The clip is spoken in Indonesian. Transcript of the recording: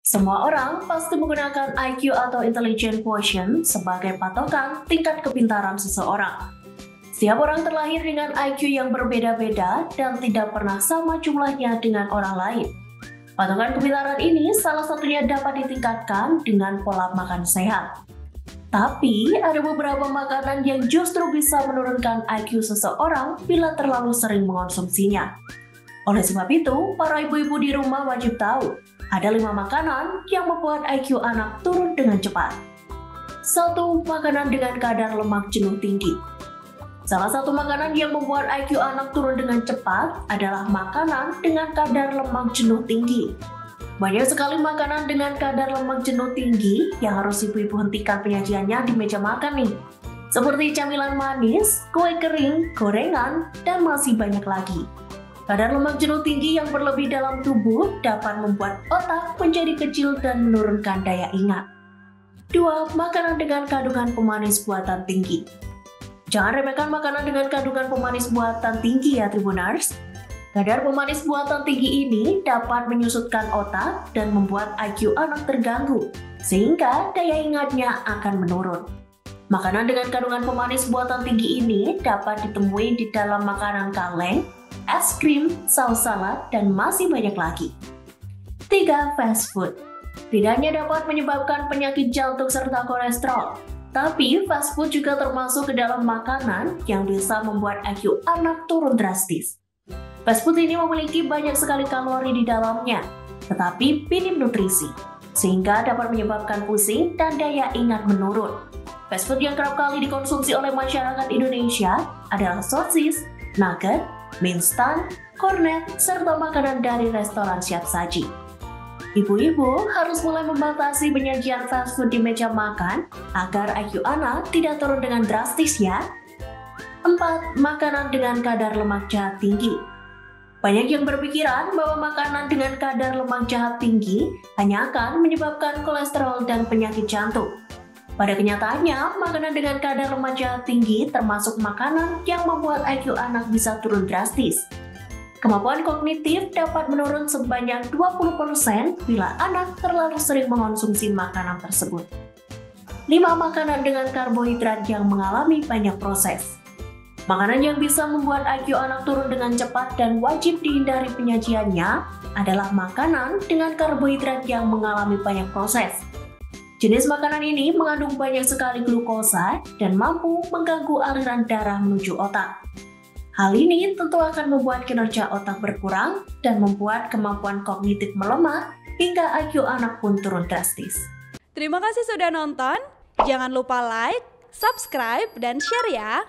Semua orang pasti menggunakan IQ atau Intelligence Quotient sebagai patokan tingkat kepintaran seseorang. Setiap orang terlahir dengan IQ yang berbeda-beda dan tidak pernah sama jumlahnya dengan orang lain. Patokan kepintaran ini salah satunya dapat ditingkatkan dengan pola makan sehat. Tapi ada beberapa makanan yang justru bisa menurunkan IQ seseorang bila terlalu sering mengonsumsinya. Oleh sebab itu, para ibu-ibu di rumah wajib tahu ada 5 makanan yang membuat IQ anak turun dengan cepat. 1. Makanan dengan kadar lemak jenuh tinggi. Salah satu makanan yang membuat IQ anak turun dengan cepat adalah makanan dengan kadar lemak jenuh tinggi. Banyak sekali makanan dengan kadar lemak jenuh tinggi yang harus ibu-ibu hentikan penyajiannya di meja makan nih. Seperti camilan manis, kue kering, gorengan, dan masih banyak lagi. Kadar lemak jenuh tinggi yang berlebih dalam tubuh dapat membuat otak menjadi kecil dan menurunkan daya ingat. 2. Makanan dengan kandungan pemanis buatan tinggi. Jangan remehkan makanan dengan kandungan pemanis buatan tinggi ya Tribuners. Kadar pemanis buatan tinggi ini dapat menyusutkan otak dan membuat IQ anak terganggu, sehingga daya ingatnya akan menurun. Makanan dengan kandungan pemanis buatan tinggi ini dapat ditemui di dalam makanan kaleng, es krim, saus salad, dan masih banyak lagi. 3. Fast food. Tidak hanya dapat menyebabkan penyakit jantung serta kolesterol, tapi fast food juga termasuk ke dalam makanan yang bisa membuat IQ anak turun drastis. Fast food ini memiliki banyak sekali kalori di dalamnya, tetapi minim nutrisi, sehingga dapat menyebabkan pusing dan daya ingat menurun. Fast food yang kerap kali dikonsumsi oleh masyarakat Indonesia adalah sosis, nugget, mie instan, kornet, serta makanan dari restoran siap saji. Ibu-ibu harus mulai membatasi penyajian fast food di meja makan agar IQ anak tidak turun dengan drastis ya. 4. Makanan dengan kadar lemak jahat tinggi. Banyak yang berpikiran bahwa makanan dengan kadar lemak jahat tinggi hanya akan menyebabkan kolesterol dan penyakit jantung. Pada kenyataannya, makanan dengan kadar lemak jahat tinggi termasuk makanan yang membuat IQ anak bisa turun drastis. Kemampuan kognitif dapat menurun sebanyak 20% bila anak terlalu sering mengonsumsi makanan tersebut. 5. Makanan dengan karbohidrat yang mengalami banyak proses. Makanan yang bisa membuat IQ anak turun dengan cepat dan wajib dihindari penyajiannya adalah makanan dengan karbohidrat yang mengalami banyak proses. Jenis makanan ini mengandung banyak sekali glukosa dan mampu mengganggu aliran darah menuju otak. Hal ini tentu akan membuat kinerja otak berkurang dan membuat kemampuan kognitif melemah hingga IQ anak pun turun drastis. Terima kasih sudah nonton. Jangan lupa like, subscribe, dan share ya.